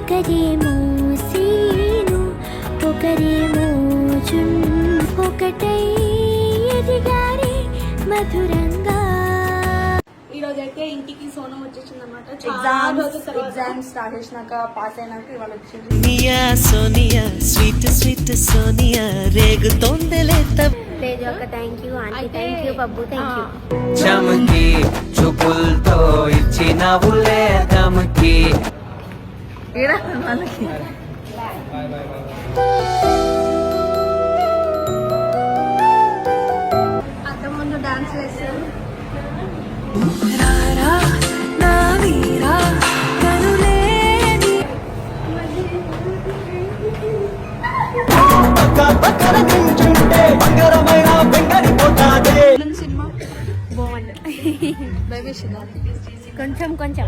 ఒకరేమో సీను ఒకరేమో ఒకటై ఎదిగారే మధురంగా. ఈరోజు అయితే ఇంటికి సోనం వచ్చేసింది అనమాట. ఎగ్జామ్స్ స్టార్ట్ చేసినాక పాస్ అయినాక ఇవాళ వచ్చింది. నియా సోనియా స్వీట్ స్వీట్ సోనియా రేగుతోందలే తేజ ఒక thank you, aunty thank you, Babbu thank you. చమకి చూపులతో ఇచ్చినవులే దమకి వాళ్ళకి అంత ముందు డాన్స్ వేస్తారు. సినిమా బాగుంది. కొంచెం కొంచెం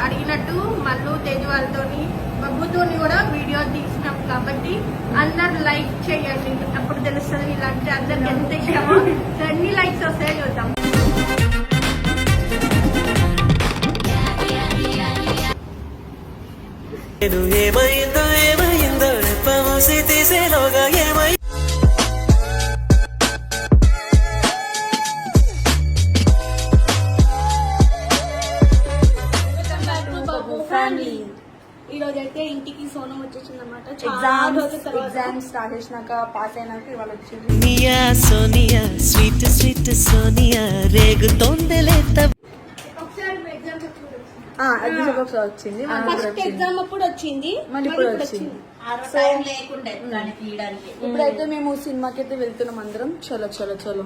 అడిగినట్టు మళ్ళీ తేజ్ వాళ్ళతో బబ్బుతో కూడా వీడియో తీసినాం కాబట్టి అందరు లైక్ చేయండి. అప్పుడు తెలుస్తుంది ఇలాంటి అందరికి ఎంత ఇష్టమో. ఎన్ని లైక్స్ వస్తాయో చూద్దాం. ఏమైందో ఏమైందో రెప్పమూసి తీసేలోగా ఏమై ఫ్యామిలీ. ఈరోజు అయితే ఇంటికి సోనం వచ్చేసింది అనమాట. ఎగ్జామ్స్ స్టార్ట్ చేసినాక పాస్ అయినాక ఇవాళ వచ్చింది. నియా సోనియా స్వీట్ స్వీట్ సోనియా రేగుతోందలే వచ్చింది. ఫస్ట్ ఎగ్జామ్ అప్పుడు వచ్చింది, మళ్ళీ ఇప్పుడు వచ్చింది. ఇప్పుడైతే మేము సినిమాకి అయితే వెళ్తున్నాం అందరం. చలో చలో చలో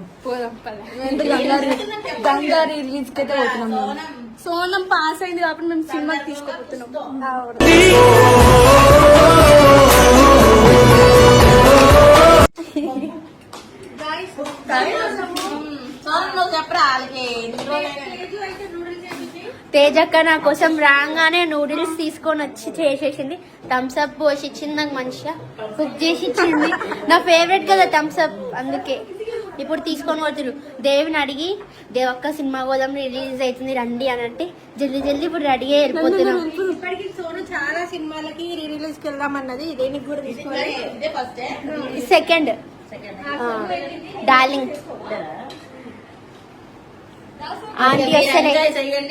గంగా రిలీజ్ కి అయితే వెళ్తున్నాం మేము. సోనం పాస్ అయింది కాబట్టి మేము సినిమాకి తీసుకోబోతున్నాం. తేజక్క నా కోసం రాగానే నూడిల్స్ తీసుకొని వచ్చి చేసేసింది. థమ్స్ అప్ పోసి ఇచ్చింది నాకు, మంచిగా కుక్ చేసి ఇచ్చింది. నా ఫేవరెట్ కదా థమ్స్ అప్, అందుకే ఇప్పుడు తీసుకొని పోతురు. దేవిని అడిగి దేవక్క సినిమా పోదాం రిలీజ్ అవుతుంది రండి అని అంటే జల్దీ జల్దీ ఇప్పుడు రెడీ అయ్యి వెళ్ళిపోతున్నాం. ఇప్పటికి సోను చాలా సినిమాలకి రిలీజ్ కి వెళ్దామన్నది. దేనికి కూడా తీసుకోవాలి. సెకండ్ డార్లింగ్ ఆంటీ వస్తేనే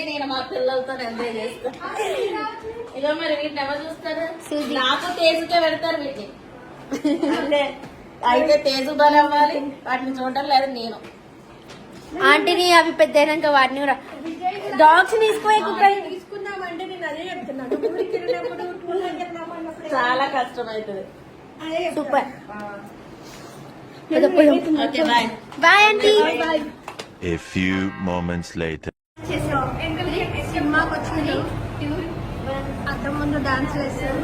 నేను మా పిల్లలతో ఎంజాయ్ చేస్తాను. ఇక మరి వీటిని ఎవరు చూస్తారు? నాకు తేజుకే పెడతారు వీటిని. అయితే తేజు బలి అవ్వాలి, వాటిని చూడటం లేదు నేను. ఆంటీని అవి పెద్ద అయినాక వాటిని కూడా డాగ్స్ తీసుకుపోయి తీసుకుందామంటే నేను అదే చెప్తున్నాను. చాలా కష్టం అవుతుంది. Super. Okay bye. Bye aunty. A few moments later. సినిమాకి వచ్చింది. అంత ముందు డాన్స్ వేస్తారు.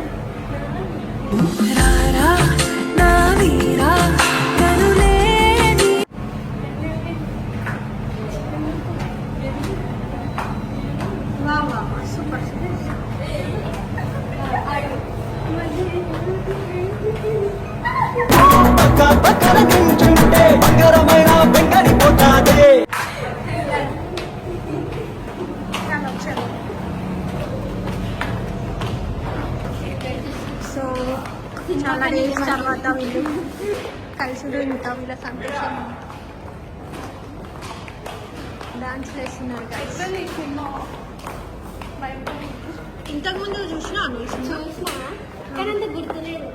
సూపర్. సో చాలా డేస్ తర్వాత వీళ్ళు కలిసి ఉంటాం. వీళ్ళ సంతోషం. డాన్స్ వేస్తున్నారు. ఇంతకుముందు చూసినాను కానీ అంత గుర్తులేదు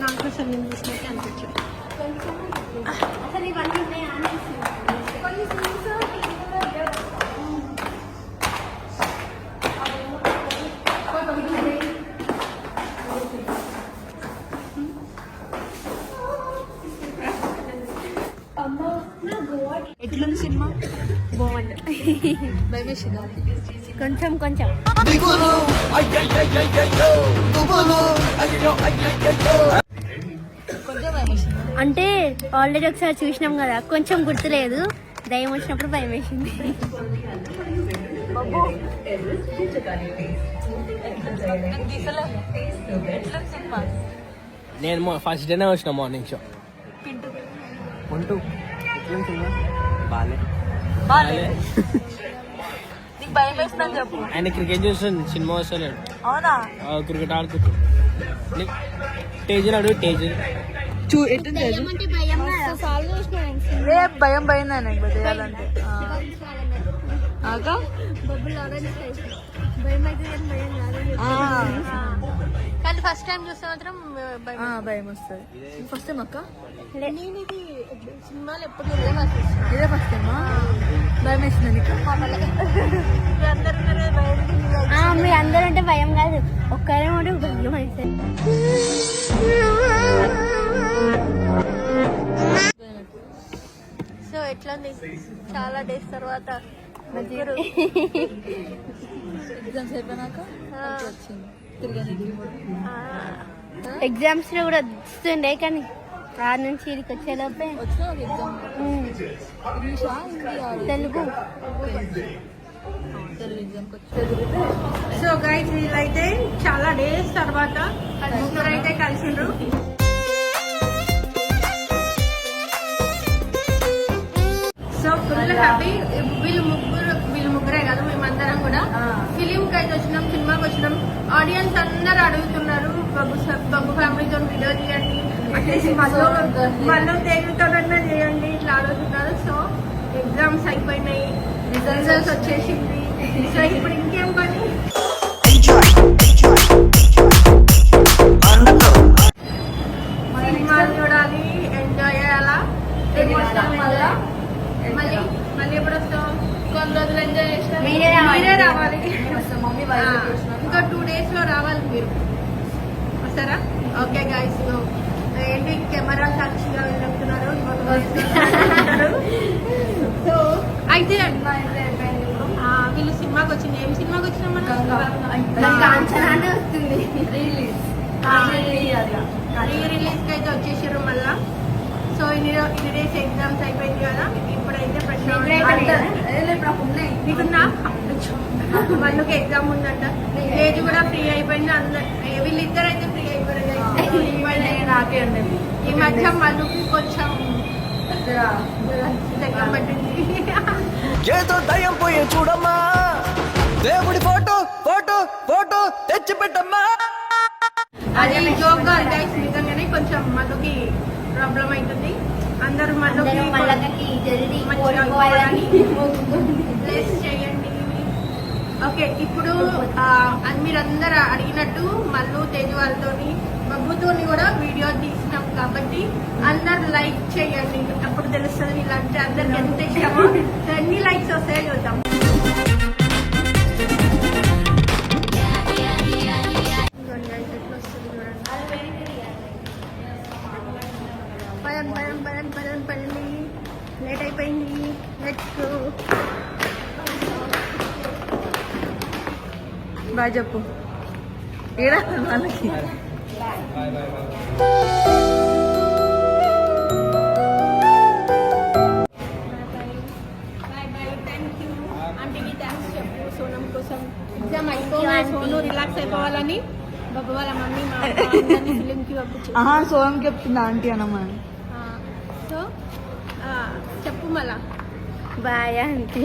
నాకు. అసలు నేను చూసినట్టే అనిపించదు. అసలు ఇవన్నీ ఉన్నాయా అనిపిస్తుంది. ఎట్లుంది సినిమా? బాగుంది. భయమేసిందా? కొంచెం కొంచెం అంటే ఆల్రెడీ ఒకసారి చూసినాం కదా, కొంచెం గుర్తులేదు. దయ్యం వచ్చినప్పుడు భయం వేసింది. నేను ఫస్ట్ డేనే వచ్చిన మార్నింగ్ షో. బాలే భయం వేస్తుందని చెప్పు. ఆయన క్రికెట్ చూస్తుంది, సినిమా వస్తలేడు. అవునా? క్రికెట్ ఆడుతుంది. టేజర్ ఆడు, టేజర్. ఎట్టుంది అది? అంటే భయం ఏ భయం భయం నాకు చేయాలంటే. బొబ్బులు ఆరెంజ్ భయం అయితే భయం కాదు. కానీ ఫస్ట్ టైం చూస్తే మాత్రం భయం వస్తుంది. ఫస్ట్ టైం అక్క? నేను ఇది సినిమాలు ఎప్పుడు చూడలేదు. ఇదే ఫస్ట్ టైమా? భయం వేస్తుంది నీకు? మీ అందరూ అంటే భయం కాదు, ఒక్కరే ఉంటే భయం అయితే. సో ఎట్లా ఉంది చాలా డేస్ తర్వాత ముగ్గురు ఎగ్జామ్స్ అయిపోయినాక వచ్చింది తిరగడానికి. ఎగ్జామ్స్ లో కూడా వస్తుండే కానీ ఆ నుంచి ఇక్కడికి వచ్చేలోపే వచ్చినా ఒక ఎగ్జామ్ ఇంగ్లీషా హిందీ తెలుగు తెలుగు ఎగ్జామ్కి వచ్చి. సో గైస్ వీళ్ళైతే చాలా డేస్ తర్వాత ముగ్గురు అయితే కలిసిండ్రు. So full happy. వీళ్ళు ముగ్గురే కాదు, మేమందరం కూడా ఫిలిం కి అయితే వచ్చినాం, సినిమాకి వచ్చినాం. ఆడియన్స్ అందరు అడుగుతున్నారు బబ్బు ఫ్యామిలీతో వీడియో తీయండి, అట్లీస్ట్ మళ్ళీ తేగుతోనన్నా చేయండి ఇట్లా అడుగుతున్నారు. సో ఎగ్జామ్స్ అయిపోయినాయి, రిజల్ట్స్ వచ్చేసింది. సో ఇప్పుడు ఇంకేం పని, సినిమాలు చూడాలి, ఎంజాయ్ చేయాలా. మళ్ళీ మళ్ళీ ఎప్పుడు వస్తాం? కొన్ని రోజులు ఎంజాయ్ చేస్తాం. మీరే రావాలి. ఇంకా 2 days లో రావాలి. మీరు వస్తారా? Okay guys. ఏంటి కెమెరా సాక్షిగా చెప్తున్నారు. సో అయితే వీళ్ళు సినిమాకి వచ్చింది. ఏం సినిమాకి వచ్చినాం మనం? వస్తుంది రిలీజ్ కి అయితే వచ్చేసారు మళ్ళా. సో ఇన్ని డేస్ ఎగ్జామ్స్ అయిపోయింది కదా, ఇప్పుడైతే నీకున్నా వాళ్ళకి ఎగ్జామ్ ఉందంట. ఏజ్ కూడా ఫ్రీ అయిపోయింది. వీళ్ళిద్దరు అయితే ఫ్రీ అయిపోయారు. ఈ మధ్య మళ్ళీ కొంచెం దగ్గర పట్టింది. ఏదో దయం పోయే చూడమ్మా, దేవుడి ఫోటో ఫోటో ఫోటో తెచ్చి పెట్టమ్మా. అది జోక్ గా గైస్, నిజంగానే కొంచెం మళ్ళీ ప్రాబ్లం అవుతుంది. అందరూ మళ్ళీ ప్లేస్ చేయండి. ఓకే, ఇప్పుడు మీరందరూ అడిగినట్టు మల్లు తేజు వాళ్ళతోని బబ్బుతోని కూడా వీడియో తీసినాం కాబట్టి అందరు లైక్ చేయండి. అప్పుడు తెలుస్తుంది వీళ్ళంటే అందరికి ఎంత ఇష్టమో. ఎన్ని లైక్స్ వస్తాయో చూద్దాం. పదండి, లేట్ అయిపోయింది. Let's go. బాయ్ చెప్పు. ఏడా వాళ్ళకి ఆంటీకి థ్యాంక్స్ చెప్పు. సోనం కోసం ఎగ్జామ్ అయిపోయి సోను రిలాక్స్ అయిపోవాలని బాబు వాళ్ళ మమ్మీ మా ఫిలిం కి పంపించారు. సోయం చెప్తుందా ఆంటీ అన్నమా? సో చెప్పు మళ్ళా. Bye aunty.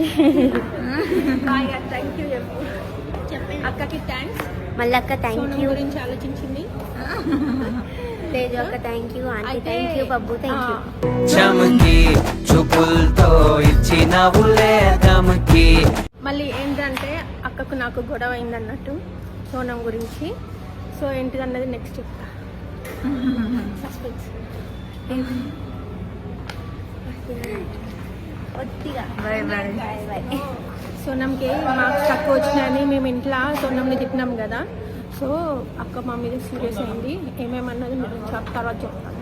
Bye, thank you చెప్పు. అక్కకి థ్యాంక్స్. మళ్ళీ అక్క థ్యాంక్ యూ గురించి ఆలోచించింది. తేజు అక్క thank you, aunty thank you, Babbu thank you. చమకి చూపులతో ఇచ్చినవులే తమకి. మళ్ళీ ఏంటంటే అక్కకు నాకు గొడవ అయిందన్నట్టు సోనం గురించి. సో ఏంటిదన్నది నెక్స్ట్ చెప్తా. సస్పెన్స్. Bye bye. సోనంకి మార్క్స్ తక్కువ వచ్చినాయని మేము ఇంట్లో సోనంని తిట్టినాం కదా. సో అక్క మా మీద సీరియస్ అయింది. ఏమేమన్నది మీరు తర్వాత చెప్తాను.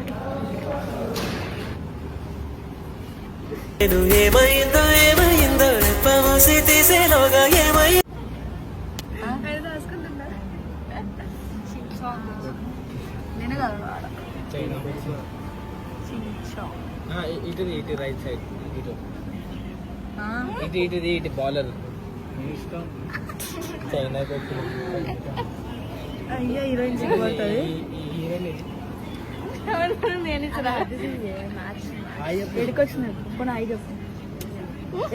ఏమైందో ఏమైందో రెప్పమూసి తీసేలోగా ఏమై నేను కాదు ఇటు రైట్ సైడ్, ఇటు బాలర్ చైనా. అయ్యో హీరోయిన్ సిగ్గుపడుతుంది. ఎడికొచ్చినట్టు పోనీ అయ్యి చెప్పు.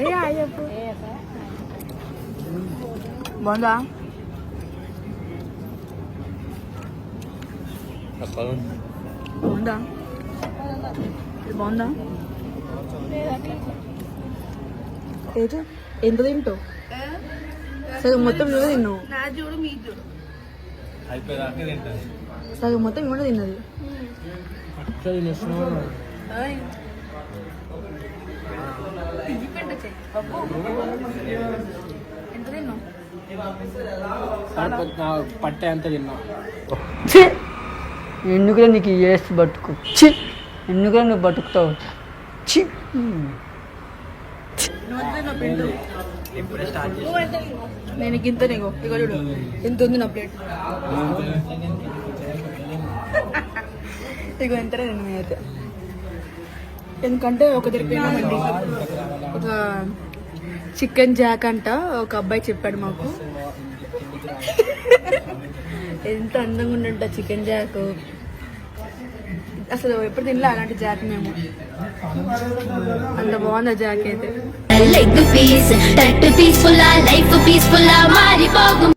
ఏ అయ్యి చెప్పు. బాగుందా? బాగుందా? ఇది బాగుందా? ఏదో ఎంత తింటావు? సగం మొత్తం నువ్వే తిన్నావు. నా చూడు మీ చూడు. సగం మొత్తం కూడా తిన్నది. ఎంత తిన్నావు? పట్టే అంత తిన్నా. ఎందుకులే నీకు ఏసి బతుకు చి ఎందుకులే నువ్వు బతుకుతావు చి నేను ఇంత నీకు ఇక చూడు ఎంత ఉంది నా ప్లేట్. ఇక ఎంతనే నేను అయితే ఎందుకంటే ఒక దగ్గర పోయినామండి. ఒక చికెన్ జాక్ అంట ఒక అబ్బాయి చెప్పాడు మాకు. ఎంత అందంగా ఉండంట చికెన్ జాక్. అసలు ఎప్పుడు తినలే అలాంటి జాక్ మేము. అంత బాగుంది ఆ జాక్ అయితే. లెగ్ పీస్ టట్ పీస్ఫుల్ లైఫ్ పీస్ఫుల్ మారిపోగు.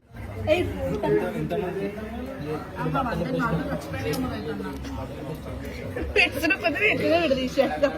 పెట్టుకున్న కొద్దిగా ఎక్కువగా విడదీశాడు.